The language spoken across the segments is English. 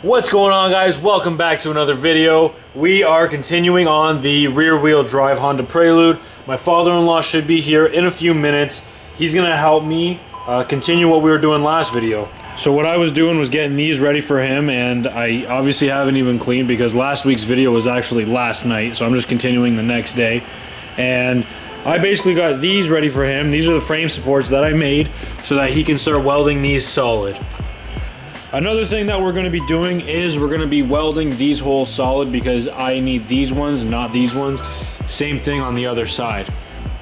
What's going on, guys? Welcome back to another video. We are continuing on the rear-wheel drive Honda Prelude. My father-in-law should be here in a few minutes. He's gonna help me continue what we were doing last video. So what I was doing was getting these ready for him, and I obviously haven't even cleaned because last week's video was actually last night, so I'm just continuing the next day. And I basically got these ready for him. These are the frame supports that I made so that he can start welding these solid. Another thing that we're going to be doing is we're going to be welding these holes solid because I need these ones, not these ones. Same thing on the other side.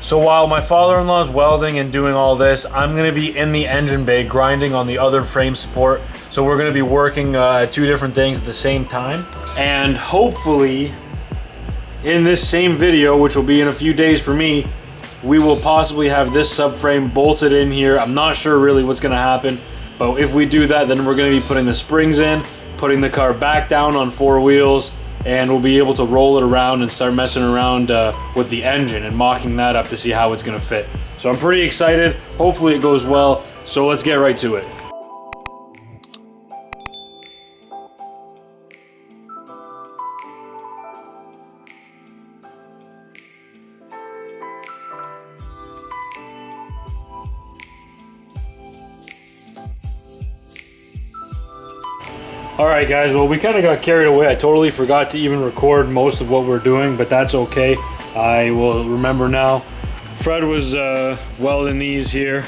So while my father-in-law is welding and doing all this, I'm going to be in the engine bay grinding on the other frame support. So we're going to be working two different things at the same time. And hopefully, in this same video, which will be in a few days for me, we will possibly have this subframe bolted in here. I'm not sure really what's going to happen. But if we do that, then we're going to be putting the springs in, putting the car back down on four wheels, and we'll be able to roll it around and start messing around with the engine and mocking that up to see how it's going to fit. So I'm pretty excited. Hopefully it goes well. So let's get right to it. Alright guys, well we kind of got carried away. I totally forgot to even record most of what we're doing, but that's okay. I will remember now. Fred was welding these here.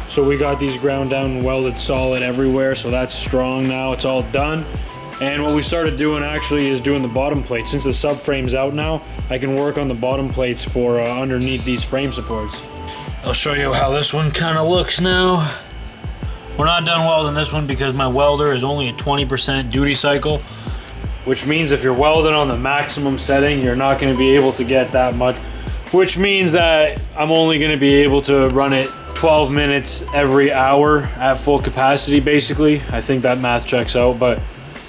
So we got these ground down and welded solid everywhere, so that's strong now. It's all done. And what we started doing actually is doing the bottom plates. Since the subframe's out now, I can work on the bottom plates for underneath these frame supports. I'll show you how this one kind of looks now. We're not done welding this one because my welder is only a 20% duty cycle, which means if you're welding on the maximum setting, you're not going to be able to get that much, which means that I'm only going to be able to run it 12 minutes every hour at full capacity, basically. I think that math checks out, but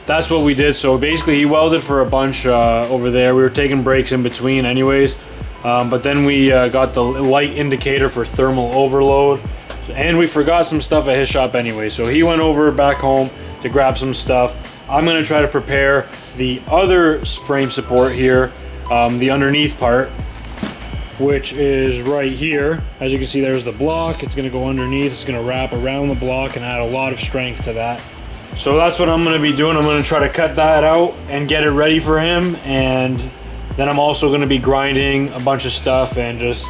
that's what we did. So basically he welded for a bunch over there. We were taking breaks in between anyways, but then we got the light indicator for thermal overload. And we forgot some stuff at his shop anyway, so he went over back home to grab some stuff. I'm going to try to prepare the other frame support here, the underneath part, which is right here. As you can see, there's the block. It's going to go underneath. It's going to wrap around the block and add a lot of strength to that. So that's what I'm going to be doing. I'm going to try to cut that out and get it ready for him, and then I'm also going to be grinding a bunch of stuff and just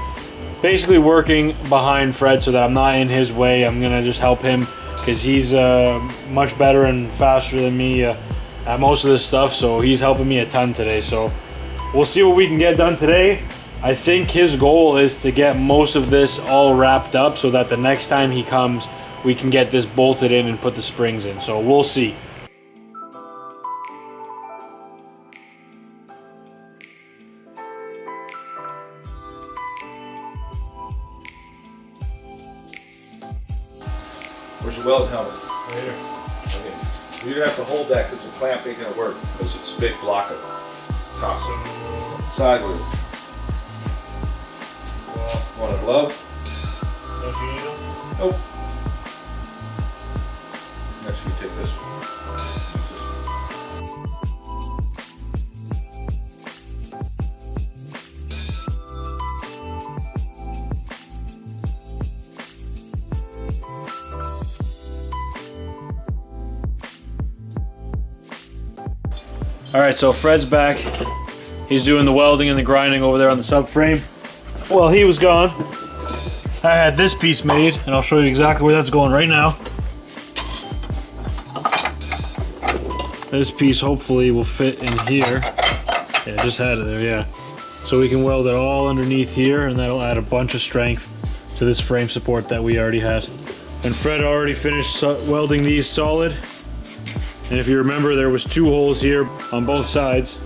basically working behind Fred so that I'm not in his way. I'm gonna just help him because he's much better and faster than me at most of this stuff, so he's helping me a ton today. So we'll see what we can get done today. I think his goal is to get most of this all wrapped up so that the next time he comes we can get this bolted in and put the springs in, so we'll see. Where's your weld helmet? Right here. Okay. You're gonna have to hold that because the clamp ain't gonna work because it's a big block of top. Sideways. Want a glove? Don't you need them? Nope. Next you take this one. Use this one. Alright, so Fred's back. He's doing the welding and the grinding over there on the subframe. Well, he was gone. I had this piece made, and I'll show you exactly where that's going right now. This piece hopefully will fit in here. Yeah, just had it there, yeah. So we can weld it all underneath here, and that'll add a bunch of strength to this frame support that we already had. And Fred already finished welding these solid. And if you remember, there was two holes here on both sides,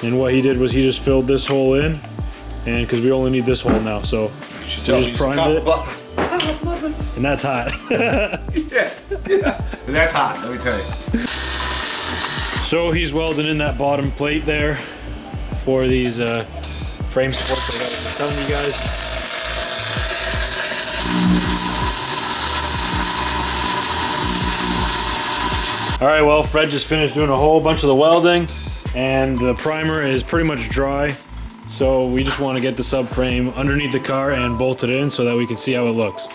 and what he did was he just filled this hole in, and because we only need this hole now, so You should we tell just primed it, me. and that's hot. Yeah. And that's hot, let me tell you. So he's welding in that bottom plate there for these frame supports that I was telling you guys. All right, well, Fred just finished doing a whole bunch of the welding, and the primer is pretty much dry. So we just want to get the subframe underneath the car and bolt it in so that we can see how it looks.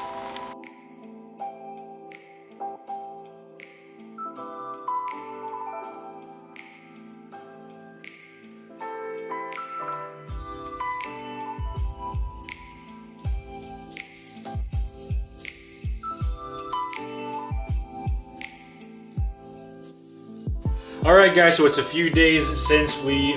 Alright guys, so it's a few days since we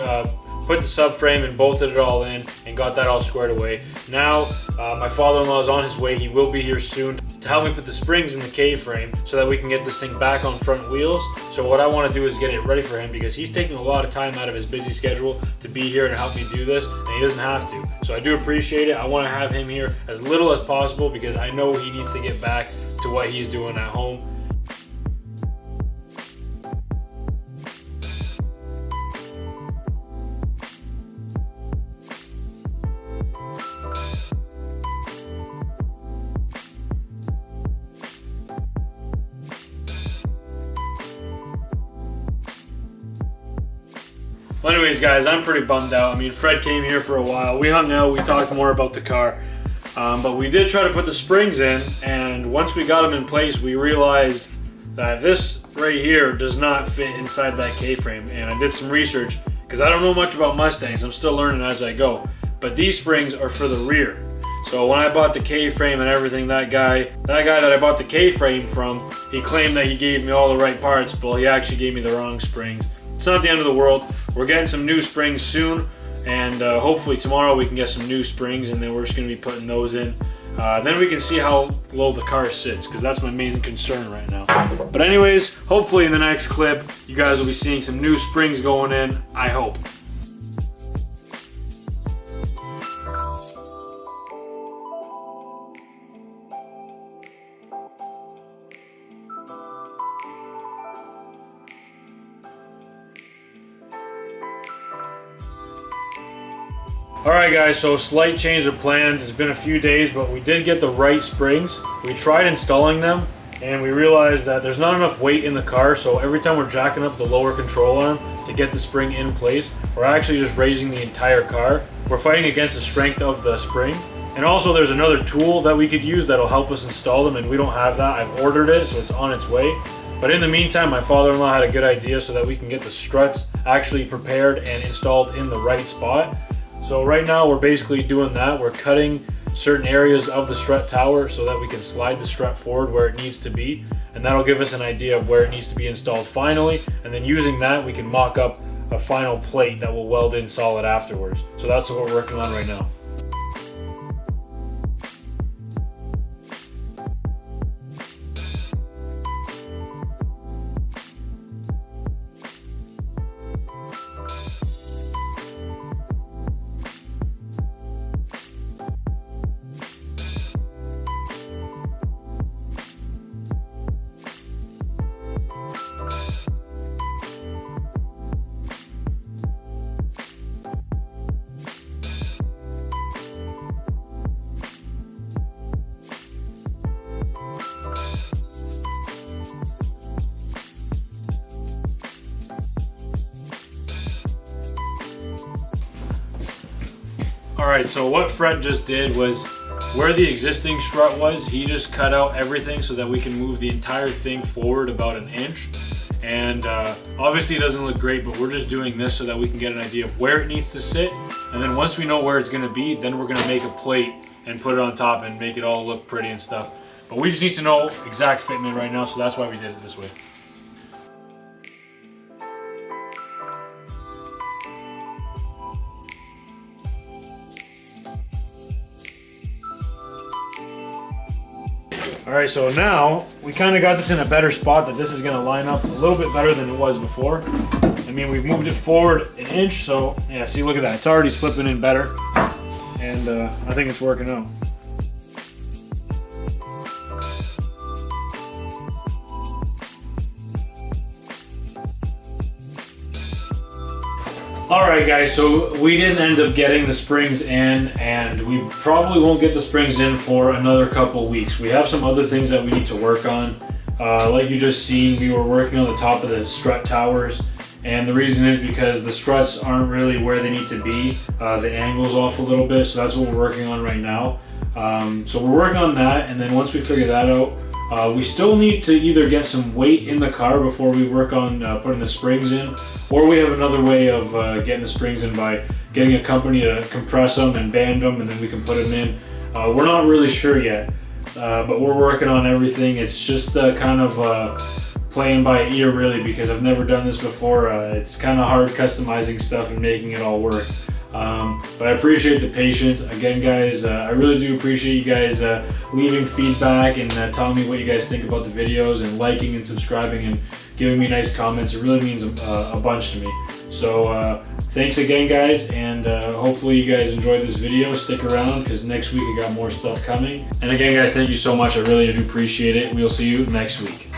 put the subframe and bolted it all in and got that all squared away. Now, my father-in-law is on his way. He will be here soon to help me put the springs in the K-frame so that we can get this thing back on front wheels. So what I want to do is get it ready for him because he's taking a lot of time out of his busy schedule to be here and help me do this, and he doesn't have to. So I do appreciate it. I want to have him here as little as possible because I know he needs to get back to what he's doing at home. Well, anyways, guys, I'm pretty bummed out. I mean, Fred came here for a while. We hung out, we talked more about the car. But we did try to put the springs in, and once we got them in place, we realized that this right here does not fit inside that K-frame. And I did some research, because I don't know much about Mustangs. I'm still learning as I go. But these springs are for the rear. So when I bought the K-frame and everything, that guy that I bought the K-frame from, he claimed that he gave me all the right parts, but he actually gave me the wrong springs. It's not the end of the world. We're getting some new springs soon, and hopefully tomorrow we can get some new springs, and then we're just going to be putting those in. Then we can see how low the car sits, because that's my main concern right now. But anyways, hopefully in the next clip, you guys will be seeing some new springs going in, I hope. Alright guys, so slight change of plans. It's been a few days, but we did get the right springs. We tried installing them, and we realized that there's not enough weight in the car, so every time we're jacking up the lower control arm to get the spring in place, we're actually just raising the entire car. We're fighting against the strength of the spring. And also there's another tool that we could use that'll help us install them, and we don't have that. I've ordered it, so it's on its way. But in the meantime, my father-in-law had a good idea so that we can get the struts actually prepared and installed in the right spot. So right now we're basically doing that. We're cutting certain areas of the strut tower so that we can slide the strut forward where it needs to be, and that'll give us an idea of where it needs to be installed finally, and then using that we can mock up a final plate that will weld in solid afterwards. So that's what we're working on right now. Alright, so what Fred just did was, where the existing strut was, he just cut out everything so that we can move the entire thing forward about an inch. And obviously it doesn't look great, but we're just doing this so that we can get an idea of where it needs to sit. And then once we know where it's going to be, then we're going to make a plate and put it on top and make it all look pretty and stuff. But we just need to know exact fitment right now, so that's why we did it this way. Alright, so now we kind of got this in a better spot, that this is going to line up a little bit better than it was before. I mean, we've moved it forward an inch, so yeah, see, look at that. It's already slipping in better, and I think it's working out. Alright guys, so we didn't end up getting the springs in, and we probably won't get the springs in for another couple weeks. We have some other things that we need to work on. Like you just seen, we were working on the top of the strut towers, and the reason is because the struts aren't really where they need to be. The angle's off a little bit, so that's what we're working on right now. So we're working on that, and then once we figure that out, we still need to either get some weight in the car before we work on putting the springs in, or we have another way of getting the springs in by getting a company to compress them and band them, and then we can put them in. We're not really sure yet, but we're working on everything. It's just kind of playing by ear really, because I've never done this before. It's kind of hard customizing stuff and making it all work. But I appreciate the patience. Again, guys, I really do appreciate you guys leaving feedback and telling me what you guys think about the videos, and liking and subscribing and giving me nice comments. It really means a bunch to me. So thanks again, guys, and hopefully you guys enjoyed this video. Stick around, because next week I got more stuff coming. And again, guys, thank you so much. I really do appreciate it. We'll see you next week.